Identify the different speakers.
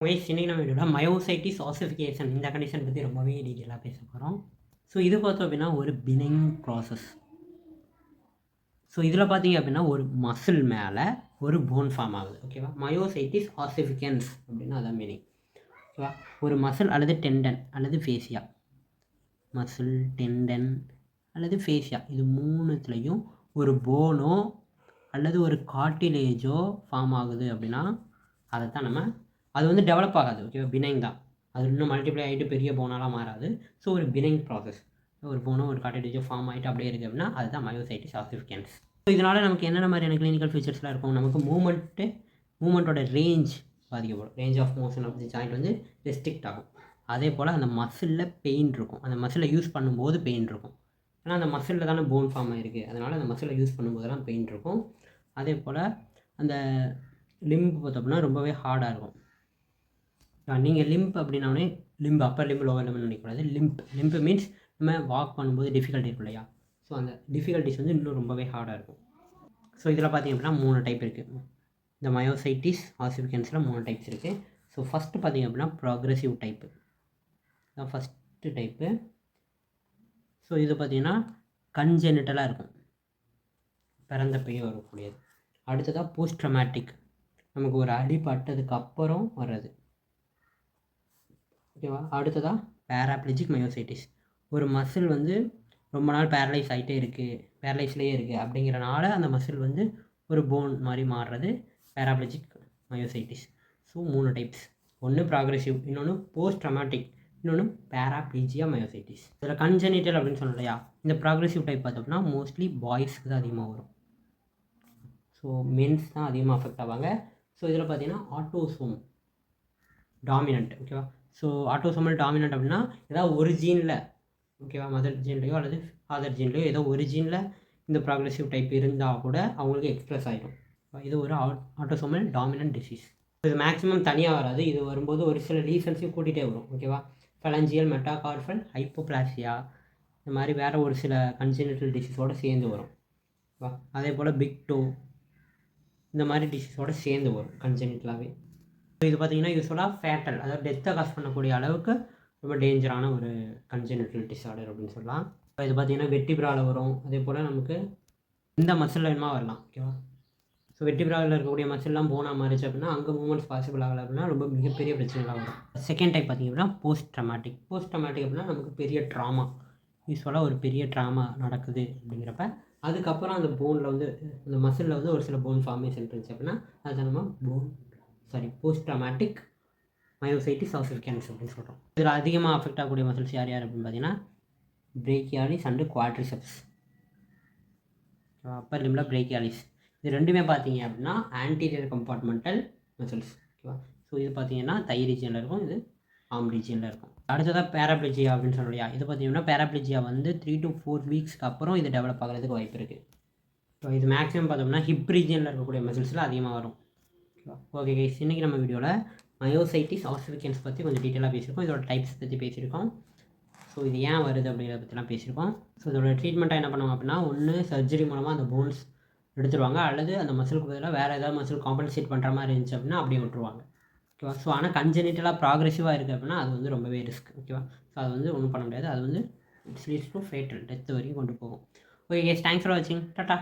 Speaker 1: இன்னைக்கு நம்ம வீடியோவில் மயோசைட்டிஸ் ஆசிஃபிகேஷன் இந்த கண்டிஷன் பற்றி ரொம்பவே டீட்டெயிலாக பேச போகிறோம். ஸோ இது பார்த்தோம் அப்படின்னா ஒரு பினைன் ப்ராசஸ். ஸோ இதில் பார்த்தீங்க அப்படின்னா ஒரு மசில் மேலே ஒரு போன் ஃபார்ம் ஆகுது. ஓகேவா? மயோசைட்டிஸ் ஆசிஃபிகன்ஸ் அப்படின்னா அதான் மீனிங். ஓகேவா? ஒரு மசில் அல்லது டெண்டன் அல்லது ஃபேசியா, மசில் டெண்டன் அல்லது ஃபேசியா இது மூணுத்துலேயும் ஒரு போனோ அல்லது ஒரு கார்டிலேஜோ ஃபார்ம் ஆகுது அப்படின்னா அதைத்தான் நம்ம அது வந்து டெவலப் ஆகாது. ஓகேவா? பினைங் தான். அது இன்னும் மல்டிப்ளை ஆகிட்டு பெரிய போனாலாம் மாறாது. ஸோ ஒரு பினைங் ப்ராசஸ். ஒரு போனோ ஒரு கார்டிலேஜோ ஃபார்ம் ஆகிட்டு அப்படியே இருக்குது அப்படின்னா அதுதான் மயோசைட்டிஸ் ஆசிஃபிகன்ஸ். ஸோ இதனால் நமக்கு என்னென்ன மாதிரியான கிளினிக்கல் ஃபீச்சர்ஸ்லாம் இருக்கும்? நமக்கு மூமெண்ட்டோட ரேஞ்ச் பாதிக்கப்படும். Range of motion of the joint வந்து ரெஸ்ட்ரிக்ட் ஆகும். அதே போல் அந்த மசிலில் பெயின் இருக்கும். அந்த மசிலை யூஸ் பண்ணும்போது பெயின் இருக்கும். ஏன்னா அந்த மசிலில் தானே போன் ஃபார்ம் ஆகிருக்கு. அதனால் அந்த மசிலை யூஸ் பண்ணும்போதெல்லாம் பெயின் இருக்கும். அதே போல் அந்த லிம்ப் பார்த்தோம்னா ரொம்பவே ஹார்டாக இருக்கும். நீங்கள் லிம்ப் அப்படின்னாலே லிம்ப் அப்பர் லிம்ப் லோவர் லிம்ப்னு நினைக்கக்கூடாது. லிம்ப் மீன்ஸ் நம்ம வாக் பண்ணும்போது டிஃபிகல்ட்டி இருக்கும் இல்லையா? ஸோ அந்த டிஃபிகல்ட்டிஸ் வந்து இன்னும் ரொம்பவே ஹார்டாக இருக்கும். ஸோ இதில் பார்த்திங்க அப்படின்னா 3 டைப் இருக்குது. இந்த மயோசைட்டிஸ் ஆசிஃபிகன்ஸில் 3 டைப்ஸ் இருக்குது. ஸோ ஃபஸ்ட்டு பார்த்திங்க அப்படின்னா ப்ராக்ரெசிவ் டைப்பு தான் ஃபஸ்ட்டு டைப்பு. ஸோ இது பார்த்திங்கன்னா கன்ஜெனிட்டலாக இருக்கும், பிறந்தப்பையே வரக்கூடியது. அடுத்ததாக போஸ்ட் ட்ரமாட்டிக், நமக்கு ஒரு அடிபட்டதுக்கு அப்புறம் வர்றது. ஓகேவா? அடுத்ததாக பேராப்ளெஜிக் மயோசைட்டிஸ், ஒரு மசில் வந்து ரொம்ப நாள் பேரலைஸ் ஆகிட்டே இருக்குது, பேரலைஸ்லேயே இருக்குது அப்படிங்கிறனால அந்த மசில் வந்து ஒரு போன் மாதிரி மாறுறது பேராப்ளெஜிக் மயோசைட்டிஸ். So 3 types. ஒன்று ப்ராக்ரெசிவ், இன்னொன்று போஸ்ட் ட்ரமாட்டிக், இன்னொன்று பேராப்ளீஜியா மயோசைட்டிஸ். இதில் கன்ஜெனிட்டல் அப்படின்னு சொன்னோம் இல்லையா? இந்த ப்ராக்ரெசிவ் டைப் பார்த்தோம்னா மோஸ்ட்லி பாய்ஸ்க்கு தான் அதிகமாக வரும். ஸோ மென்ஸ் தான் அதிகமாக அஃபெக்ட் ஆவாங்க. ஸோ இதில் பார்த்தீங்கன்னா ஆட்டோசோம் டாமினன்ட். ஓகேவா? ஸோ ஆட்டோசோமல் டாமினன்ட் அப்படின்னா ஏதாவது ஒரு ஜீனில், ஓகேவா, மதர் ஜீன்லையோ அல்லது ஃபாதர் ஜீன்லையோ ஏதோ ஒரு ஜீனில் இந்த ப்ராக்ரெசிவ் டைப் இருந்தால் கூட அவங்களுக்கு எக்ஸ்ப்ரெஸ் ஆகிடும். இது ஒரு ஆட்டோசோமல் டாமினன்ட் டிசீஸ். இது மேக்ஸிமம் தனியாக வராது. இது வரும்போது ஒரு சில ரீசன்ஸையும் கூட்டிகிட்டே வரும். ஓகேவா? ஃபெலஞ்சியல் மெட்டாகார்பல் ஹைப்போபிளாசியா இந்த மாதிரி வேறு ஒரு சில கன்ஜெனிட்டல் டிசீஸோடு சேர்ந்து வரும். ஓகேவா? அதே போல் பிக் டோ இந்த மாதிரி டிசீஸோடு சேர்ந்து வரும் கன்ஜெனிட்டலாகவே. இது பார்த்திங்கன்னா யூஸ்வலாக ஃபேட்டல், அதாவது டெத்தை காஸ் பண்ணக்கூடிய அளவுக்கு ரொம்ப டேஞ்சரான ஒரு கன்ஜெனிட்டல் டிஸார்டர் அப்படின்னு சொல்லலாம். இப்போ இது பார்த்திங்கன்னா வெர்டிப்ராவில் வரும். அதே போல் நமக்கு இந்த மசில் வேணுமா வரலாம். ஓகேவா? ஸோ வெர்டிப்ராவில் இருக்கக்கூடிய மசில்லாம் போனால் மாறிச்சு அப்படின்னா அங்கே மூமெண்ட்ஸ் பாசிபிள் ஆகலை அப்படின்னா ரொம்ப மிகப்பெரிய பிரச்சனைலாம் வரும். செகண்ட் டைப் பார்த்திங்க அப்படின்னா போஸ்ட் ட்ரமாட்டிக். போஸ்ட் ட்ரமாட்டிக் அப்படின்னா நமக்கு பெரிய ட்ராமா, யூஸ்வலாக ஒரு பெரிய ட்ராமா நடக்குது அப்படிங்கிறப்ப அதுக்கப்புறம் அந்த போனில் வந்து அந்த மசிலில் வந்து ஒரு சில போன் ஃபார்மேஷன் இருந்துச்சு அப்படின்னா அதை நம்ம போஸ்ட் ட்ரமாட்டிக் மயோசைட்டிஸ் ஆசிஃபிகன்ஸ் அப்படின்னு சொல்கிறோம். இதில் அதிகமாக அஃபெக்ட் ஆகக்கூடிய மசில்ஸ் யார் அப்படின்னு பார்த்தீங்கன்னா பிரேக்கியாலிஸ் அண்டு குவாட்ரிசெப்ஸ். அப்பர் லிம்பில் பிரேக்கியாலிஸ், இது ரெண்டுமே பார்த்தீங்க அப்படின்னா ஆன்டீரியர் கம்பார்ட்மெண்டல் மசில்ஸ். ஓகேவா? ஸோ இது பார்த்தீங்கன்னா தை ரீஜனில் இருக்கும், இது ஆர்ம் ரீஜனில் இருக்கும். அடுத்ததாக பேராப்ளெஜியா அப்படின்னு சொல்லியா, இது பார்த்தீங்கன்னா பேராப்ளெஜியா வந்து 3 to 4 வீக்ஸ்க்கு அப்புறம் இது டெவலப் ஆகிறதுக்கு வாய்ப்பு இருக்குது. ஸோ இது மேக்ஸிமம் பார்த்தோம்னா ஹிப் ரீஜனில் இருக்கக்கூடிய மசில்ஸில் அதிகமாக வரும். ஓகே கைஸ், இன்றைக்கி நம்ம வீடியோவில் மயோசைட்டிஸ் ஆசிஃபிகன்ஸ் பற்றி கொஞ்சம் டீட்டெயிலாக பேசியிருக்கோம். இதோட டைப்ஸ் பற்றி பேசியிருக்கோம். ஸோ இது ஏன் வருது அப்படிங்கிறத பற்றிலாம் பேசியிருக்கோம். ஸோ இதோட ட்ரீட்மெண்ட்டாக என்ன பண்ணுவோம் அப்படின்னா, ஒன்று சர்ஜரி மூலமாக அந்த போன்ஸ் எடுத்துருவாங்க, அல்லது அந்த மசிலுக்கு பதிலாக வேறு ஏதாவது மசில் காம்பன்சேட் பண்ணுற மாதிரி இருந்துச்சு அப்படின்னா அப்படியே விட்டுருவாங்க. ஓகேவா? ஸோ ஆனால் கன்ஜெனிட்டலாக ப்ராக்ரெசிவாக இருக்குது அப்படின்னா அது வந்து ரொம்பவே ரிஸ்க். ஓகேவா? ஸோ அது வந்து ஒன்றும் பண்ண முடியாது. அது வந்து it's leads to fatal, death வரைக்கும் கொண்டு போகும். ஓகே கைஸ், தேங்க்ஸ் ஃபார் வாட்சிங். டாட்டா.